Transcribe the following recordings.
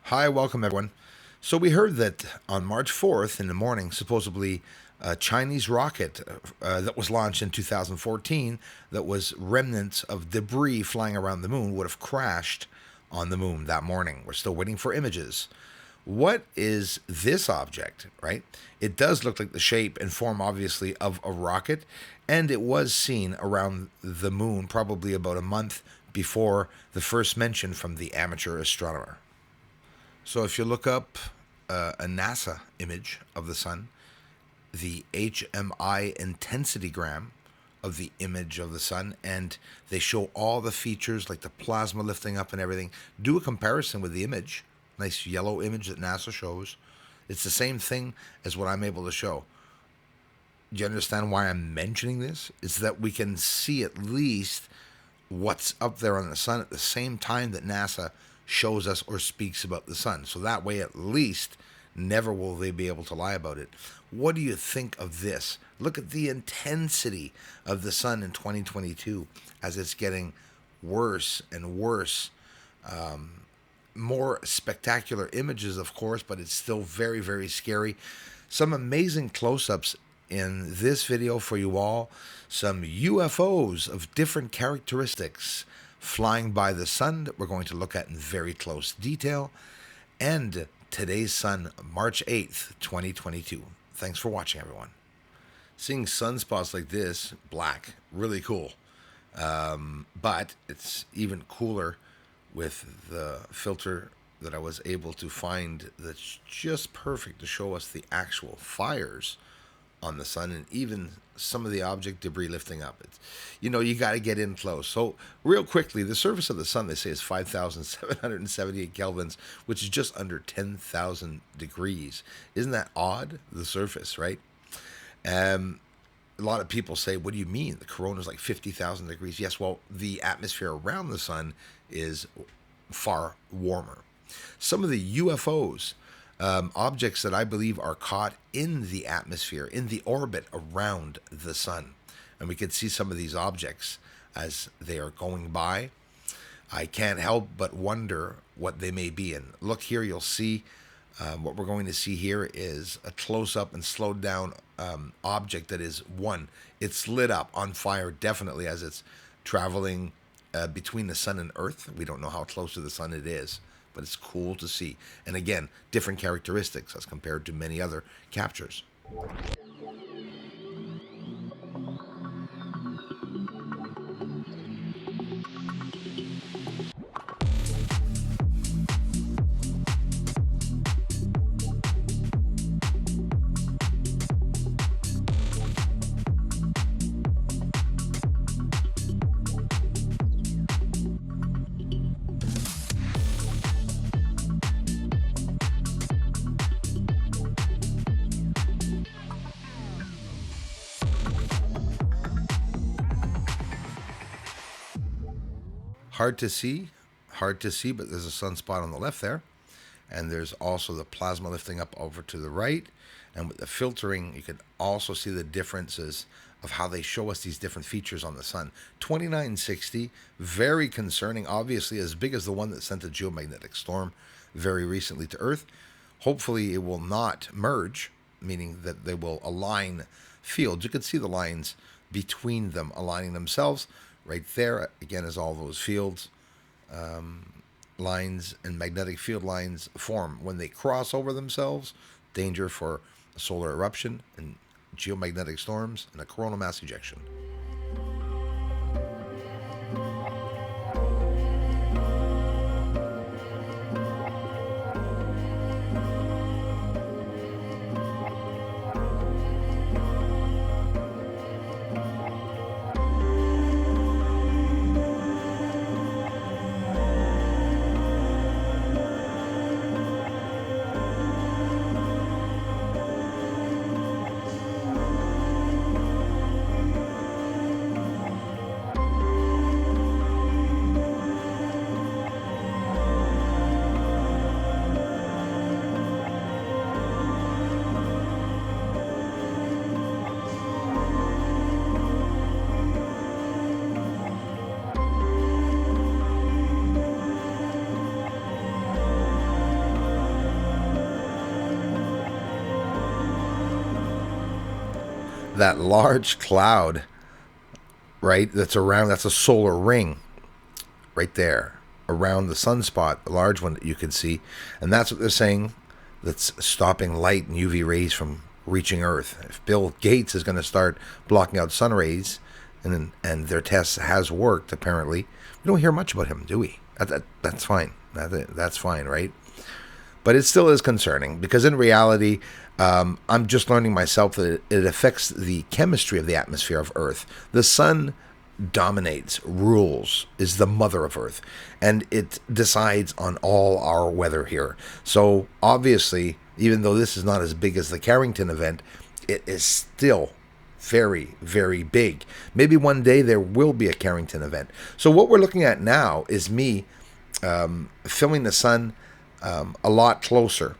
Hi, welcome everyone. So we heard that on March 4th in the morning, supposedly a Chinese rocket that was launched in 2014 that was remnants of debris flying around the moon would have crashed on the moon that morning. We're still waiting for images. What is this object, right? It does look like the shape and form, obviously, of a rocket, and it was seen around the moon probably about a month before the first mention from the amateur astronomer. So if you look up a NASA image of the sun, the HMI intensitygram of the image of the sun, and they show all the features like the plasma lifting up and everything. Do a comparison with the image, nice yellow image that NASA shows. It's the same thing as what I'm able to show. Do you understand why I'm mentioning this? It's that we can see at least what's up there on the sun at the same time that NASA shows us or speaks about the sun. So that way, at least, never will they be able to lie about it. What do you think of this? Look at the intensity of the sun in 2022 as it's getting worse and worse. More spectacular images, of course, but it's still very, very scary. Some amazing close-ups in this video for you all. Some UFOs of different characteristics flying by the sun that we're going to look at in very close detail. And today's sun, March 8th, 2022. Thanks for watching, everyone. Seeing sunspots like this, black, really cool. But it's even cooler with the filter that I was able to find that's just perfect to show us the actual fires on the sun and even some of the object debris lifting up. It's, you got to get in close. So real quickly, the surface of the sun, they say, is 5,778 kelvins, which is just under 10,000 degrees. Isn't that odd? The surface, right? A lot of people say, what do you mean? The corona is like 50,000 degrees. Yes, well, the atmosphere around the sun is far warmer. Some of the UFOs, objects that I believe are caught in the atmosphere, in the orbit around the sun. And we can see some of these objects as they are going by. I can't help but wonder what they may be. And look here, you'll see what we're going to see here is a close-up and slowed down object that is it's lit up on fire, definitely, as it's traveling between the sun and Earth. We don't know how close to the sun it is, but it's cool to see. And again, different characteristics as compared to many other captures. Hard to see, but there's a sunspot on the left there. And there's also the plasma lifting up over to the right. And with the filtering, you can also see the differences of how they show us these different features on the sun. 2960, very concerning, obviously as big as the one that sent a geomagnetic storm very recently to Earth. Hopefully it will not merge, meaning that they will align fields. You can see the lines between them aligning themselves. Right there, again, is all those fields, lines, and magnetic field lines form. When they cross over themselves, danger for a solar eruption and geomagnetic storms and a coronal mass ejection. that large cloud, right, that's a solar ring right there around the sunspot, the large one that you can see. And that's what they're saying, that's stopping light and UV rays from reaching Earth. If Bill Gates is going to start blocking out sun rays, and their test has worked, apparently, we don't hear much about him, do we? That's fine. That's fine, right? But it still is concerning, because in reality, I'm just learning myself that it affects the chemistry of the atmosphere of Earth. The sun dominates, rules, is the mother of Earth, and it decides on all our weather here. So obviously, even though this is not as big as the Carrington event, it is still very, very big. Maybe one day there will be a Carrington event. So what we're looking at now is me filming the sun a lot closer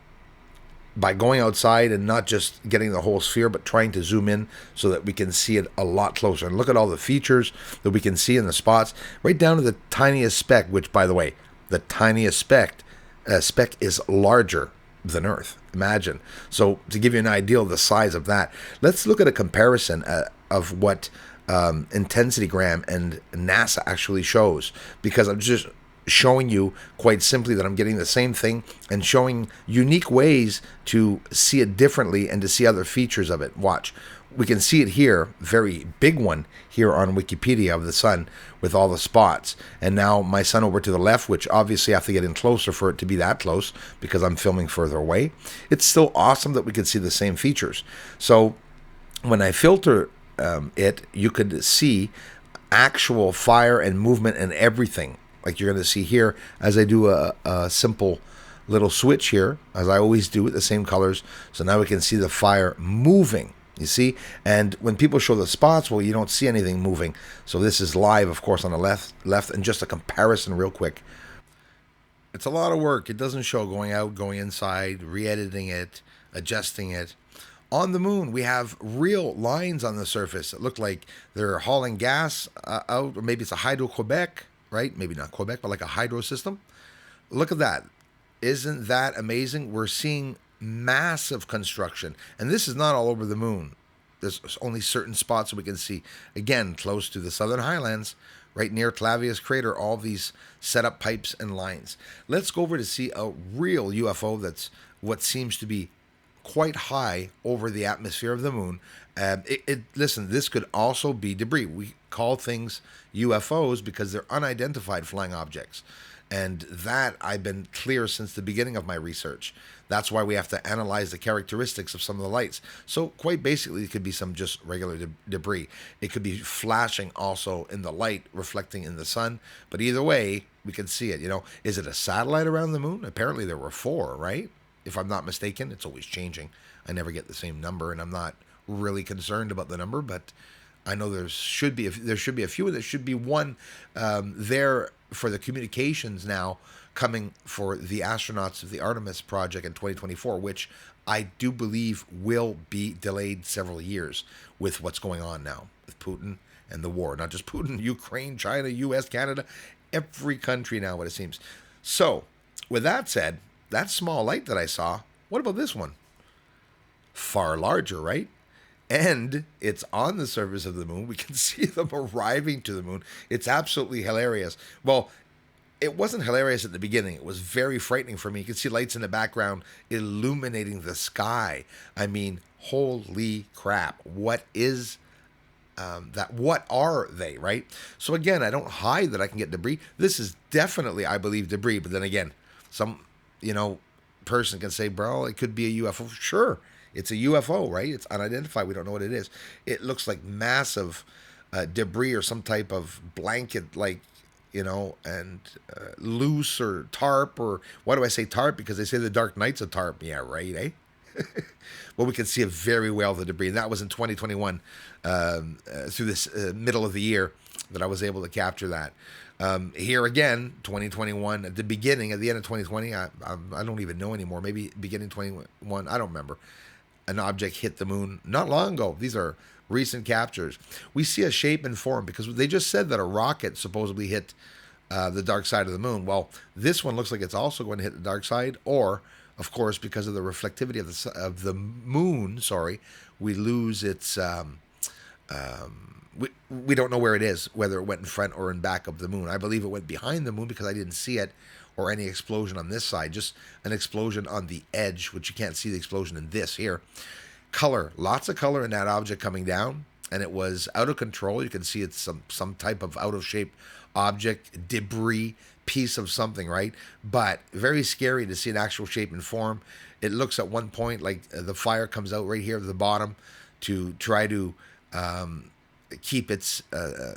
by going outside and not just getting the whole sphere, but trying to zoom in so that we can see it a lot closer. And look at all the features that we can see in the spots, right down to the tiniest speck, which, by the way, the tiniest speck is larger than Earth. Imagine. So to give you an idea of the size of that, let's look at a comparison of what intensitygram and NASA actually shows, because I'm just showing you quite simply that I'm getting the same thing and showing unique ways to see it differently and to see other features of it. Watch. We can see it here, very big one here on Wikipedia of the sun with all the spots. And now my sun over to the left, which obviously I have to get in closer for it to be that close because I'm filming further away. It's still awesome that we can see the same features. So when I filter it, you could see actual fire and movement and everything, like you're going to see here as I do a simple little switch here, as I always do with the same colors. So now we can see the fire moving, you see? And when people show the spots, well, you don't see anything moving. So this is live, of course, on the left, and just a comparison real quick. It's a lot of work. It doesn't show going out, going inside, re-editing it, adjusting it. On the moon, we have real lines on the surface that look like they're hauling gas out, or maybe it's a Hydro-Quebec, right? Maybe not Quebec, but like a hydro system. Look at that. Isn't that amazing? We're seeing massive construction. And this is not all over the moon. There's only certain spots that we can see. Again, close to the Southern Highlands, right near Clavius Crater, all these set up pipes and lines. Let's go over to see a real UFO that's what seems to be quite high over the atmosphere of the moon. Listen, this could also be debris. We call things UFOs because they're unidentified flying objects. And that I've been clear since the beginning of my research. That's why we have to analyze the characteristics of some of the lights. So quite basically, it could be some just regular debris. It could be flashing also in the light, reflecting in the sun. But either way, we can see it. You know, is it a satellite around the moon? Apparently there were 4, right? If I'm not mistaken. It's always changing. I never get the same number, and I'm not really concerned about the number, but I know there should be a few. There should be one there for the communications now coming for the astronauts of the Artemis project in 2024, which I do believe will be delayed several years with what's going on now with Putin and the war. Not just Putin, Ukraine, China, US, Canada, every country now, what it seems. So, with that said, that small light that I saw, what about this one? Far larger, right? And it's on the surface of the moon. We can see them arriving to the moon. It's absolutely hilarious. Well, it wasn't hilarious at the beginning. It was very frightening for me. You can see lights in the background illuminating the sky. I mean, holy crap. What is that? What are they, right? So again, I don't hide that I can get debris. This is definitely, I believe, debris. But then again, some, person can say, bro, it could be a UFO. Sure. It's a UFO, right? It's unidentified. We don't know what it is. It looks like massive debris or some type of blanket, like, and loose or tarp, or why do I say tarp? Because they say the Dark Knight's a tarp. Yeah, right, eh? Well, we can see it very well, the debris. And that was in 2021, through this middle of the year that I was able to capture that. Here again, 2021, at the end of 2020, I don't even know anymore. Maybe beginning 21, I don't remember. An object hit the moon not long ago. These are recent captures. We see a shape and form because they just said that a rocket supposedly hit the dark side of the moon. Well, this one looks like it's also going to hit the dark side, or, of course, because of the reflectivity of the moon, we lose its We don't know where it is, whether it went in front or in back of the moon. I believe it went behind the moon because I didn't see it or any explosion on this side, just an explosion on the edge, which you can't see the explosion in this here. Color, lots of color in that object coming down, and it was out of control. You can see it's some type of out of shape object, debris, piece of something, right? But very scary to see an actual shape and form. It looks at one point like the fire comes out right here at the bottom to try to keep its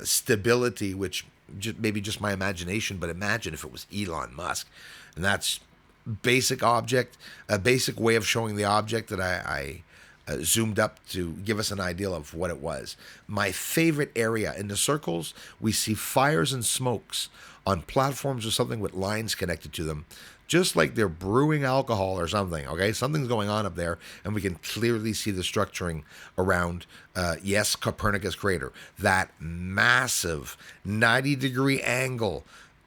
stability, which maybe just my imagination, but imagine if it was Elon Musk. And that's basic object, a basic way of showing the object that I zoomed up to give us an idea of what it was. My favorite area in the circles, we see fires and smokes on platforms or something with lines connected to them, just like they're brewing alcohol or something. Okay, something's going on up there, and we can clearly see the structuring around, yes, Copernicus crater, that massive 90-degree angle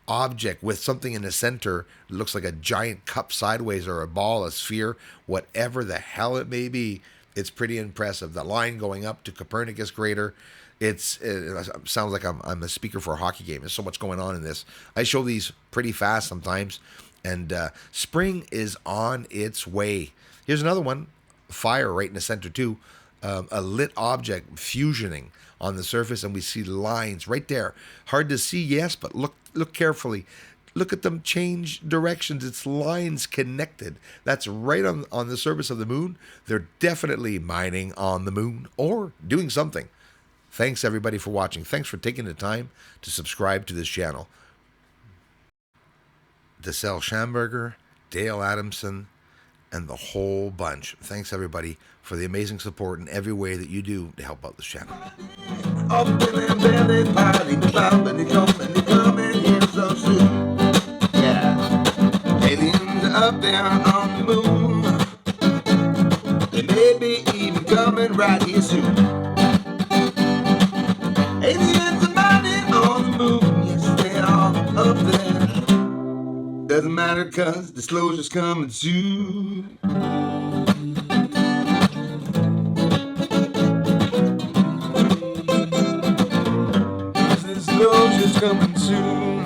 object with something in the center. It looks like a giant cup sideways or a ball, a sphere, whatever the hell it may be. It's pretty impressive. The line going up to Copernicus crater. It sounds like I'm a speaker for a hockey game. There's so much going on in this. I show these pretty fast sometimes. And spring is on its way. Here's another one. Fire right in the center too. A lit object fusioning on the surface, and we see lines right there. Hard to see, yes, but look carefully. Look at them change directions. It's lines connected. That's right on the surface of the moon. They're definitely mining on the moon or doing something. Thanks, everybody, for watching. Thanks for taking the time to subscribe to this channel. DeSalle Schamberger, Dale Adamson, and the whole bunch. Thanks, everybody, for the amazing support in every way that you do to help out this channel. Up in their belly, party, coming here so soon. Yeah, aliens are up there on the moon. They may be even coming right here soon. Aliens are mining on the moon. Yes, they're all up there. Doesn't matter, cause disclosure's coming soon. Disclosure's coming soon.